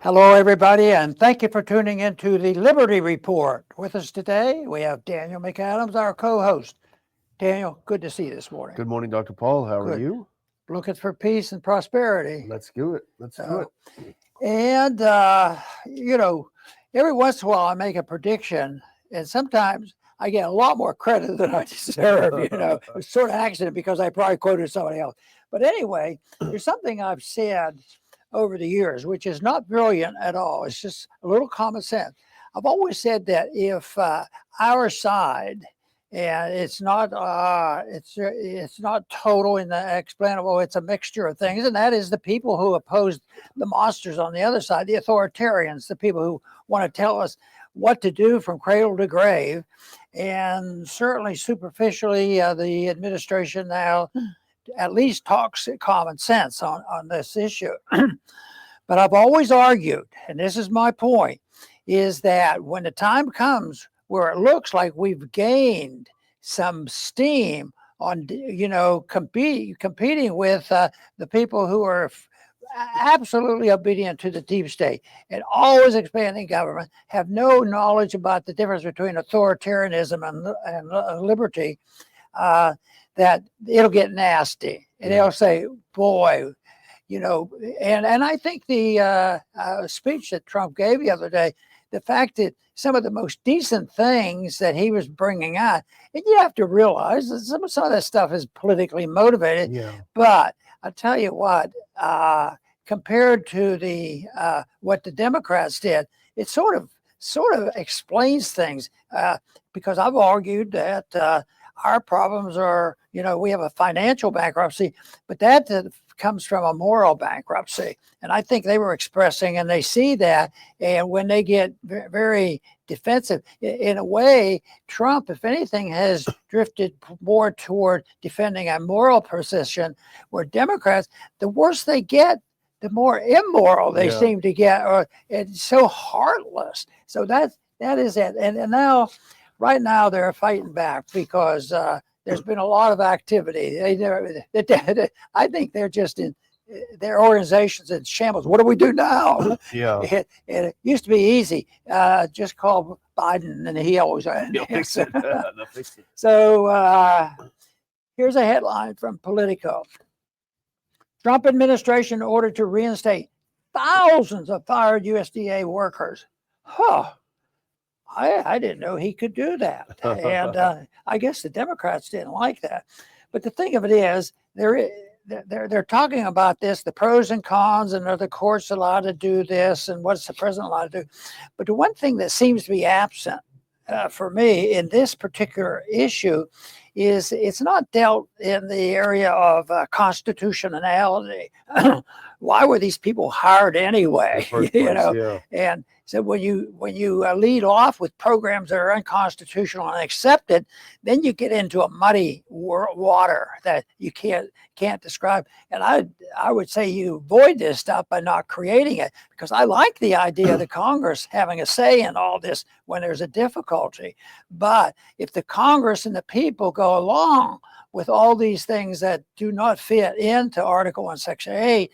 Hello, everybody, and thank you for tuning into the Liberty Report. With us today, we have Daniel McAdams, our co-host. Daniel, good to see you this morning. Good morning, Dr. Paul. How are Good. you? Looking for peace and prosperity. Let's do it. Let's do it. And, every once in a while I make a prediction, and sometimes I get a lot more credit than I deserve. It's sort of accident because I probably quoted somebody else. But anyway, there's something I've said over the years, which is not brilliant at all. It's just a little common sense. I've always said that if our side, and it's not total and explainable, it's a mixture of things, and that is the people who oppose the monsters on the other side, the authoritarians, the people who want to tell us what to do from cradle to grave, and certainly superficially, the administration now at least talks common sense on this issue. But I've always argued, and this is my point, is that when the time comes where it looks like we've gained some steam on, competing with the people who are absolutely obedient to the deep state and always expanding government, have no knowledge about the difference between authoritarianism and liberty, that it'll get nasty. And they'll say, boy, and I think the speech that Trump gave the other day, the fact that some of the most decent things that he was bringing out, and you have to realize that some of that stuff is politically motivated. Yeah. But I'll tell you what, compared to the what the Democrats did, it sort of explains things, because I've argued that our problems are, we have a financial bankruptcy, but that comes from a moral bankruptcy. And I think they were expressing, and they see that, and when they get very defensive, in a way, Trump, if anything, has drifted more toward defending a moral position, where Democrats, the worse they get, the more immoral they seem to get, or it's so heartless. So that is it. And now, right now, they're fighting back because there's been a lot of activity. I think they're just in their organizations in shambles. What do we do now? Yeah. It used to be easy. Just call Biden, and he always. So here's a headline from Politico. Trump administration ordered to reinstate thousands of fired USDA workers. Huh. I didn't know he could do that. And I guess the Democrats didn't like that. But the thing of it is, they're talking about this, the pros and cons, and are the courts allowed to do this, and what's the president allowed to do? But the one thing that seems to be absent for me in this particular issue is it's not dealt in the area of constitutionality. Why were these people hired anyway? And so when you lead off with programs that are unconstitutional and accepted, then you get into a muddy water that you can't describe. And I would say you avoid this stuff by not creating it, because I like the idea of the Congress having a say in all this when there's a difficulty. But if the Congress and the people go along with all these things that do not fit into Article 1, Section 8,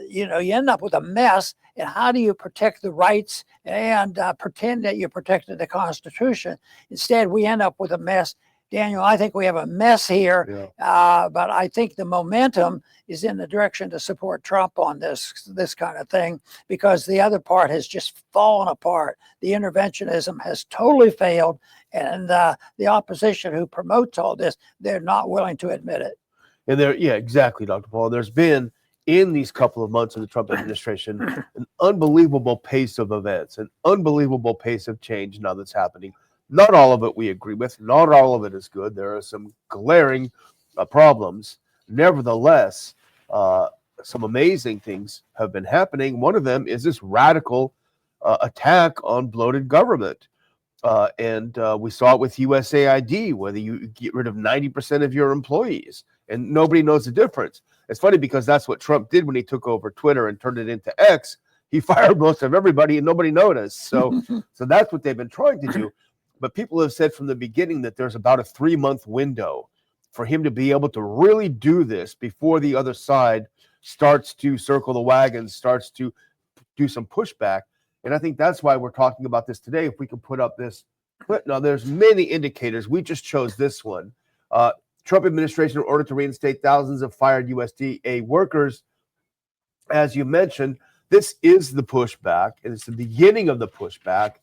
you end up with a mess. And how do you protect the rights and pretend that you protected the Constitution? Instead, we end up with a mess. Daniel, I think we have a mess here, but I think the momentum is in the direction to support Trump on this kind of thing, because the other part has just fallen apart. The interventionism has totally failed, and the opposition who promotes all this, they're not willing to admit it. And exactly, Dr. Paul. There's been, in these couple of months of the Trump administration, an unbelievable pace of events, an unbelievable pace of change now that's happening. Not all of it we agree with. Not all of it is good. There are some glaring problems. Nevertheless, some amazing things have been happening. One of them is this radical attack on bloated government. And we saw it with USAID, whether you get rid of 90% of your employees and nobody knows the difference. It's funny because that's what Trump did when he took over Twitter and turned it into X. He fired most of everybody and nobody noticed. So that's what they've been trying to do. But people have said from the beginning that there's about a 3-month window for him to be able to really do this before the other side starts to circle the wagons, starts to do some pushback. And I think that's why we're talking about this today. If we can put up this clip. Now, there's many indicators. We just chose this one. Trump administration in order to reinstate thousands of fired USDA workers. As you mentioned, this is the pushback, and it's the beginning of the pushback.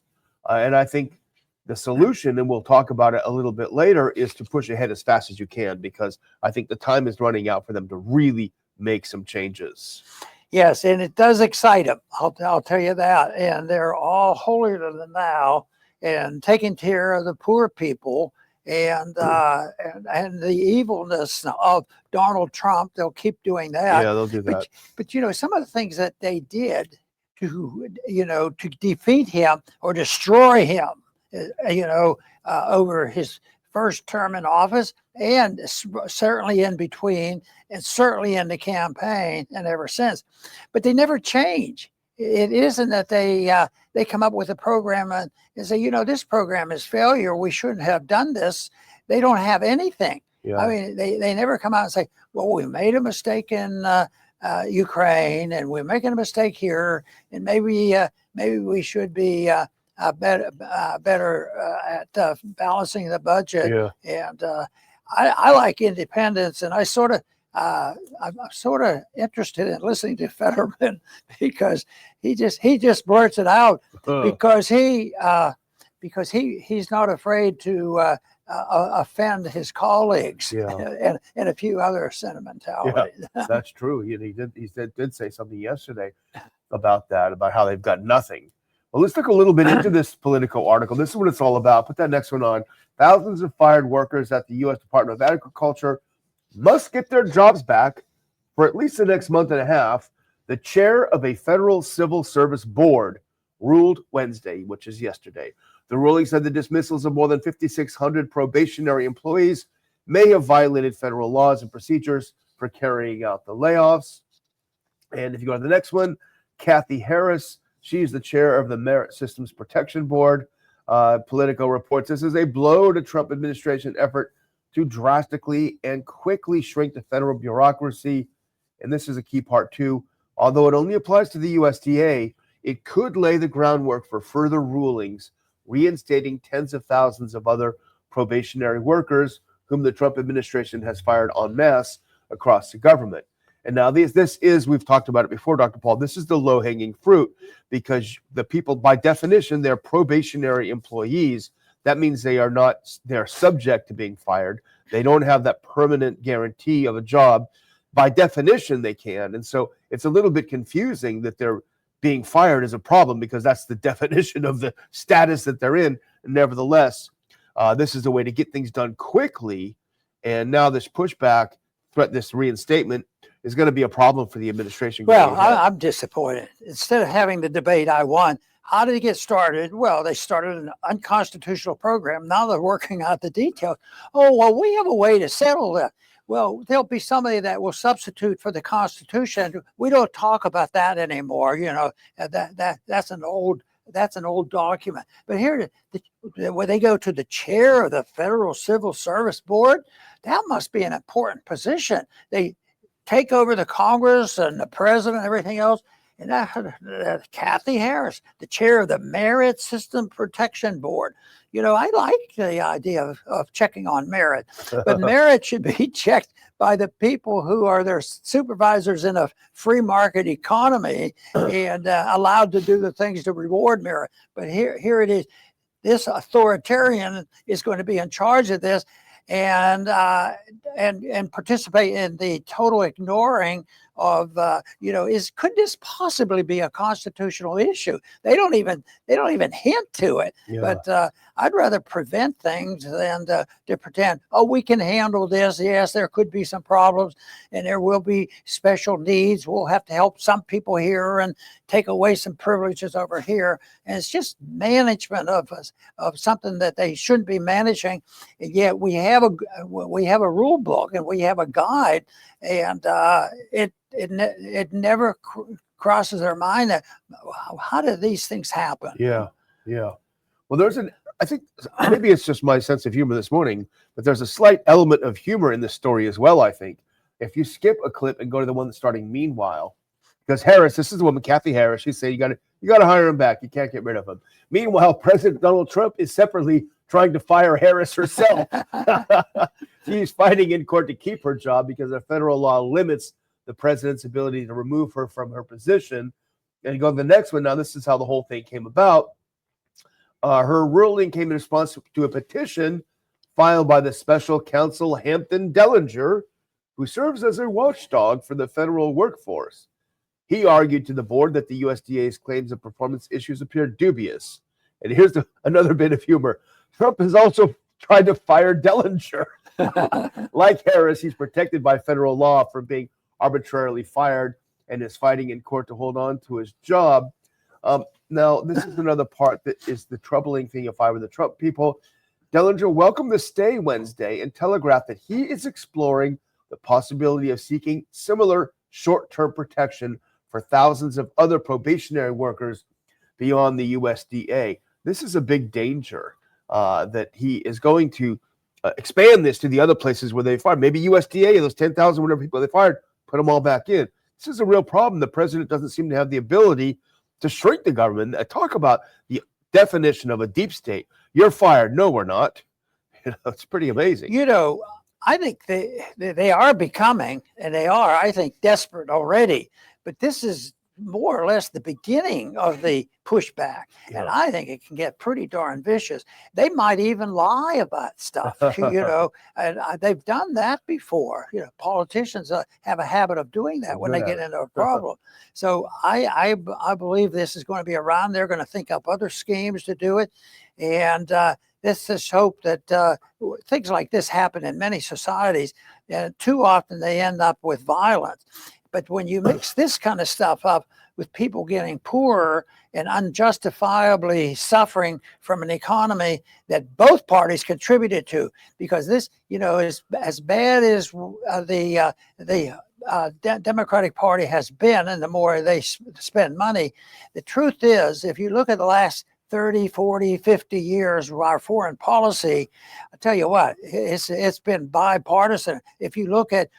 And I think the solution, and we'll talk about it a little bit later, is to push ahead as fast as you can, because I think the time is running out for them to really make some changes. Yes, and it does excite them. I'll tell you that. And they're all holier than thou and taking care of the poor people. And the evilness of Donald Trump, they'll keep doing that. Yeah, they'll do that. But you know, some of the things that they did to defeat him or destroy him, over his first term in office, and certainly in between, and certainly in the campaign and ever since. But they never change. It isn't that they come up with a program and say, this program is failure. We shouldn't have done this. They don't have anything. Yeah. I mean, they never come out and say, well, we made a mistake in Ukraine, and we're making a mistake here, and maybe we should be better at balancing the budget. Yeah. And I like independence, and I'm sort of interested in listening to Fetterman because he just blurts it out because he's not afraid to offend his colleagues. Yeah. and a few other sentimentalities. Yeah, that's true. He did say something yesterday about that, about how they've got nothing. Well, let's look a little bit into this Politico article. This is what it's all about. Put that next one on. Thousands of fired workers at the U.S. Department of Agriculture must get their jobs back for at least the next month and a half. The chair of a federal civil service board ruled Wednesday, which is yesterday. The ruling said the dismissals of more than 5,600 probationary employees may have violated federal laws and procedures for carrying out the layoffs. And if you go to the next one, Kathy Harris, she's the chair of the Merit Systems Protection Board. Politico reports this is a blow to Trump administration effort to drastically and quickly shrink the federal bureaucracy. And this is a key part too. Although it only applies to the USDA, it could lay the groundwork for further rulings, reinstating tens of thousands of other probationary workers whom the Trump administration has fired en masse across the government. And now this is, we've talked about it before, Dr. Paul, this is the low-hanging fruit, because the people, by definition, they're probationary employees. That means they're subject to being fired. They don't have that permanent guarantee of a job. By definition, they can. And so it's a little bit confusing that they're being fired is a problem, because that's the definition of the status that they're in. Nevertheless, this is a way to get things done quickly. And now this pushback, this reinstatement, is going to be a problem for the administration. Well, I'm disappointed. Instead of having the debate I won, how did it get started? Well, they started an unconstitutional program. Now they're working out the details. Oh, well, we have a way to settle that. Well, there'll be somebody that will substitute for the Constitution. We don't talk about that anymore. That's an old document. But here, when they go to the chair of the Federal Civil Service Board, that must be an important position. They take over the Congress and the president and everything else. And Kathy Harris, the chair of the Merit System Protection Board. I like the idea of checking on merit, but merit should be checked by the people who are their supervisors in a free market economy and allowed to do the things to reward merit. But here it is. This authoritarian is going to be in charge of this and participate in the total ignoring of could this possibly be a constitutional issue? They don't even hint to it. Yeah. But I'd rather prevent things than to pretend, we can handle this. Yes, there could be some problems and there will be special needs. We'll have to help some people here and take away some privileges over here. And it's just management of something that they shouldn't be managing. And yet we have a rule book and we have a guide, and it never crosses their mind that how do these things happen? Yeah. Well, I think maybe it's just my sense of humor this morning, but there's a slight element of humor in this story as well, I think. If you skip a clip and go to the one that's starting meanwhile, because Harris, this is the woman, Kathy Harris, she said, you got to hire him back. You can't get rid of him. Meanwhile, President Donald Trump is separately trying to fire Harris herself. She's fighting in court to keep her job because a federal law limits the president's ability to remove her from her position. And you go to the next one. Now, this is how the whole thing came about. Her ruling came in response to a petition filed by the special counsel Hampton Dellinger, who serves as a watchdog for the federal workforce. He argued to the board that the USDA's claims of performance issues appear dubious. And here's another bit of humor. Trump has also tried to fire Dellinger. Like Harris, he's protected by federal law from being arbitrarily fired and is fighting in court to hold on to his job. Now, this is another part that is the troubling thing if I were the Trump people. Dellinger welcomed the stay Wednesday and telegraphed that he is exploring the possibility of seeking similar short-term protection for thousands of other probationary workers beyond the USDA. This is a big danger that he is going to expand this to the other places where they fired. Maybe USDA, those 10,000 whatever people they fired, put them all back in. This is a real problem. The president doesn't seem to have the ability to shrink the government. Talk about the definition of a deep state. You're fired. No, we're not. It's pretty amazing. I think they are becoming, and they are, I think, desperate already. But this is more or less the beginning of the pushback. Yeah. And I think it can get pretty darn vicious. They might even lie about stuff, and they've done that before. Politicians have a habit of doing that when they get into a problem. So I believe this is going to be around. They're going to think up other schemes to do it. And let's just hope that things like this happen in many societies. And too often they end up with violence. But when you mix this kind of stuff up with people getting poorer and unjustifiably suffering from an economy that both parties contributed to, because this, is as bad as the Democratic Party has been, and the more they spend money, the truth is, if you look at the last 30, 40, 50 years of our foreign policy, I tell you what, it's been bipartisan. If you look at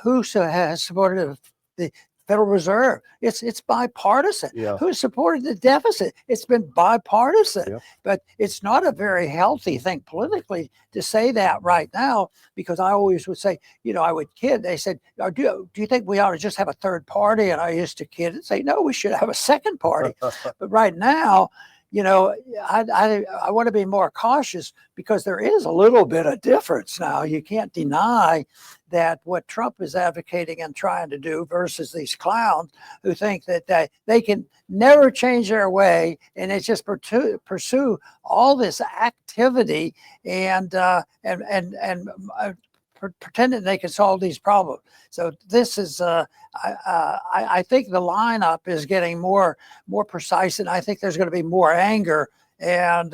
who has supported the Federal Reserve, it's bipartisan. Yeah. Who supported the deficit? It's been bipartisan. Yep. But it's not a very healthy thing politically to say that right now, because I always would say, I would kid. They said, do you think we ought to just have a third party? And I used to kid and say, no, we should have a second party. But right now, I want to be more cautious, because there is a little bit of difference now. You can't deny that what Trump is advocating and trying to do versus these clowns who think that they can never change their way, and it's just pursue all this activity and pretending they can solve these problems. So this is, I think the lineup is getting more precise, and I think there's going to be more anger. And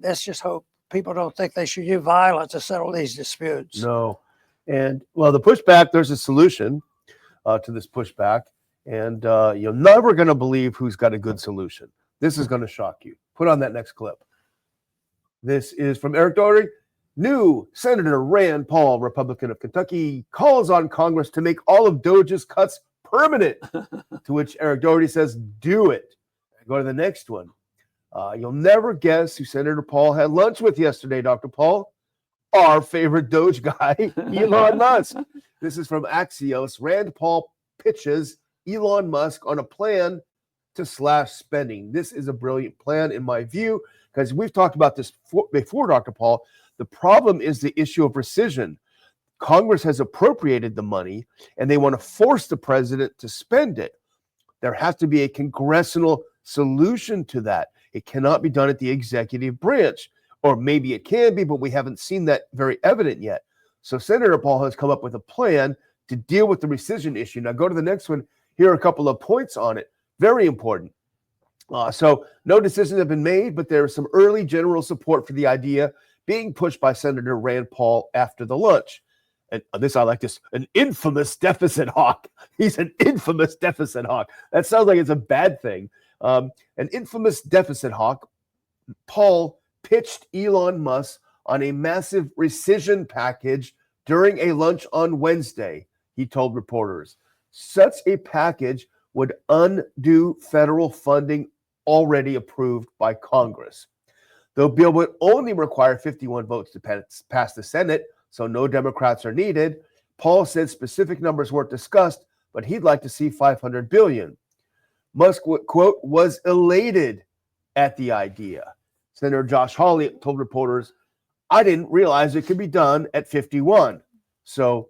let's just hope people don't think they should use violence to settle these disputes. No. And well, the pushback, there's a solution to this pushback, and you're never going to believe who's got a good solution. This is going to shock you. Put on that next clip. This is from Eric Doherty. New Senator Rand Paul, Republican of Kentucky, calls on Congress to make all of DOGE's cuts permanent, to which Eric Doherty says, do it. Go to the next one. You'll never guess who Senator Paul had lunch with yesterday, Dr. Paul. Our favorite DOGE guy, Elon Musk. This is from Axios. Rand Paul pitches Elon Musk on a plan to slash spending. This is a brilliant plan, in my view, because we've talked about this before, Dr. Paul. The problem is the issue of precision. Congress has appropriated the money, and they want to force the president to spend it. There has to be a congressional solution to that. It cannot be done at the executive branch. Or maybe it can be, but we haven't seen that very evident yet. So Senator Paul has come up with a plan to deal with the rescission issue. Now go to the next one. Here are a couple of points on it. Very important. So no decisions have been made, but there is some early general support for the idea being pushed by Senator Rand Paul after the lunch. And this, I like this, an infamous deficit hawk. He's an infamous deficit hawk. That sounds like it's a bad thing. An infamous deficit hawk, Paul pitched Elon Musk on a massive rescission package during a lunch on Wednesday, he told reporters. Such a package would undo federal funding already approved by Congress. The bill would only require 51 votes to pass the Senate, so no Democrats are needed. Paul said specific numbers weren't discussed, but he'd like to see 500 billion. Musk, quote, was elated at the idea. Senator Josh Hawley told reporters, I didn't realize it could be done at 51. So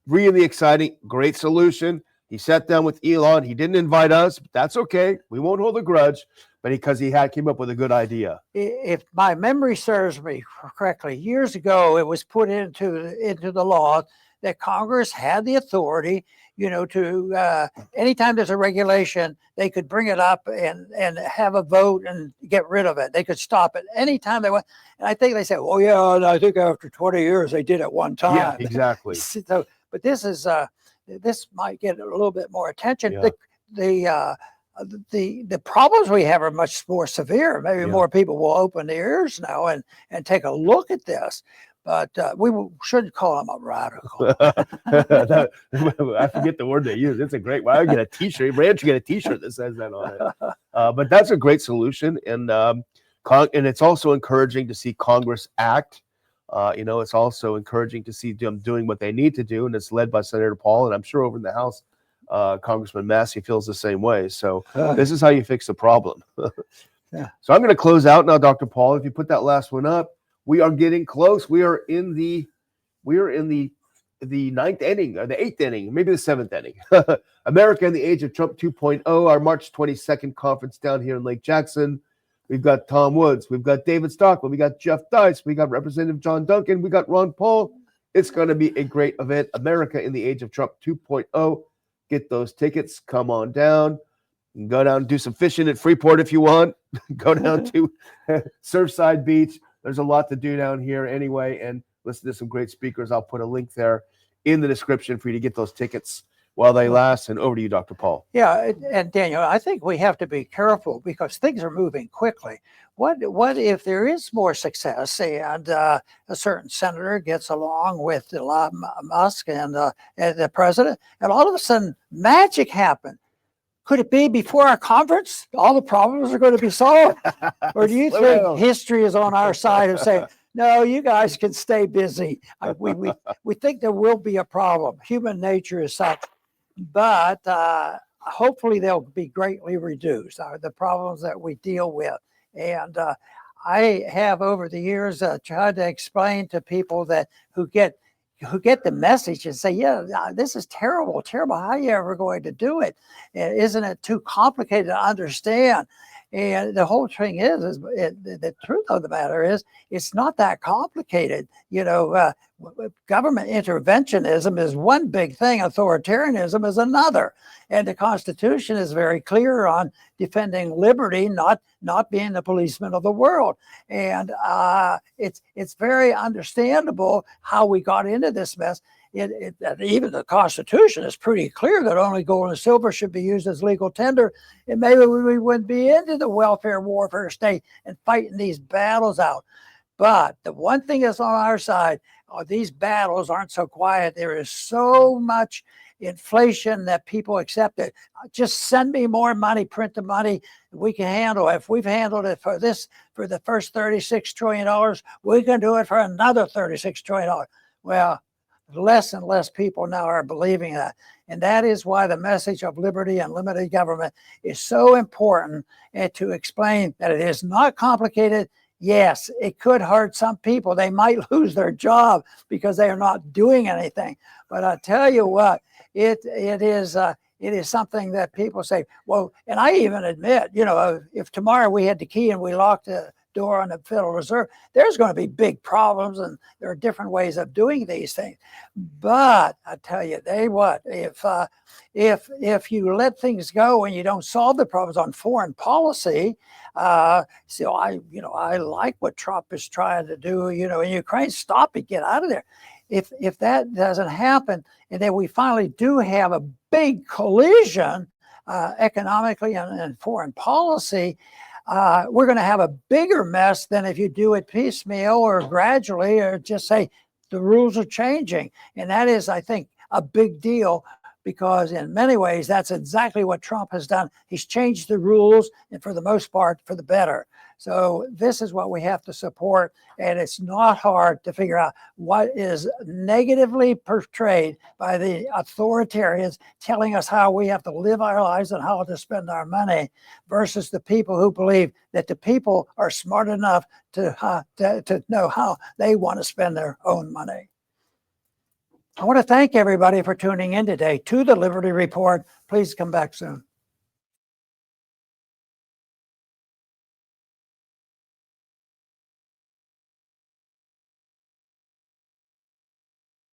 really exciting, great solution. He sat down with Elon. He didn't invite us, but that's okay. We won't hold a grudge, but because he came up with a good idea. If my memory serves me correctly, years ago, it was put into the law that Congress had the authority, to anytime there's a regulation, they could bring it up and have a vote and get rid of it. They could stop it anytime they want. And I think they said, "Oh yeah," and I think after 20 years they did it one time. Yeah, exactly. So, but this might get a little bit more attention. Yeah. The problems we have are much more severe. Maybe Yeah. more people will open their ears now and take a look at this. But we shouldn't call them a radical. I forget the word they use. It's a great. Well, I get a T-shirt. Brand should get a T-shirt that says that on it. But that's a great solution, and it's also encouraging to see Congress act. It's also encouraging to see them doing what they need to do, and it's led by Senator Paul, and I'm sure over in the House, Congressman Massey feels the same way. So this is how you fix the problem. Yeah. So I'm going to close out now, Dr. Paul. If you put that last one up, we are getting close. We are in the ninth inning or the eighth inning, maybe the seventh inning. America in the Age of Trump 2.0, our March 22nd conference down here in Lake Jackson. We've got Tom Woods, we've got David Stockman, we got Jeff Dice, we got Representative John Duncan, we got Ron Paul. It's going to be a great event. America in the Age of Trump 2.0. Get those tickets. Come on down. You can go down and do some fishing at Freeport if you want. Go down to Surfside Beach. There's a lot to do down here anyway, and listen to some great speakers. I'll put a link there in the description for you to get those tickets while they last. And over to you, Dr. Paul. Yeah, and Daniel, I think we have to be careful because things are moving quickly. What if there is more success and a certain senator gets along with Elon Musk and the president, and all of a sudden magic happened? Could it be before our conference, all the problems are going to be solved? Or do you think history is on our side of saying, no, you guys can stay busy? We think there will be a problem. Human nature is such. But hopefully they'll be greatly reduced, the problems that we deal with. And I have over the years tried to explain to people who get the message and say, yeah, this is terrible. How are you ever going to do it? Isn't it too complicated to understand? And the whole thing is the truth of the matter is, it's not that complicated. Government interventionism is one big thing. Authoritarianism is another. And the Constitution is very clear on defending liberty, not being the policeman of the world. And it's very understandable how we got into this mess. Even the Constitution is pretty clear that only gold and silver should be used as legal tender. And maybe we wouldn't be into the welfare warfare state and fighting these battles out. But the one thing that's on our side, these battles aren't so quiet. There is so much inflation that people accept it. Just send me more money, print the money. We can handle it. If we've handled it for the first $36 trillion, we can do it for another $36 trillion. Well, less and less people now are believing that. And that is why the message of liberty and limited government is so important, and to explain that it is not complicated. Yes, it could hurt some people. They might lose their job because they are not doing anything. But I tell you what, it is something that people say, well, and I even admit, if tomorrow we had the key and we locked the door on the Federal Reserve, there's going to be big problems, and there are different ways of doing these things. But I tell you, if you let things go and you don't solve the problems on foreign policy, so I like what Trump is trying to do, in Ukraine. Stop it, get out of there. If that doesn't happen, and then we finally do have a big collision economically and foreign policy, we're going to have a bigger mess than if you do it piecemeal or gradually, or just say the rules are changing. And that is, I think, a big deal, because in many ways, that's exactly what Trump has done. He's changed the rules, and for the most part, for the better. So this is what we have to support, and it's not hard to figure out what is negatively portrayed by the authoritarians telling us how we have to live our lives and how to spend our money versus the people who believe that the people are smart enough to know how they want to spend their own money. I want to thank everybody for tuning in today to the Liberty Report. Please come back soon.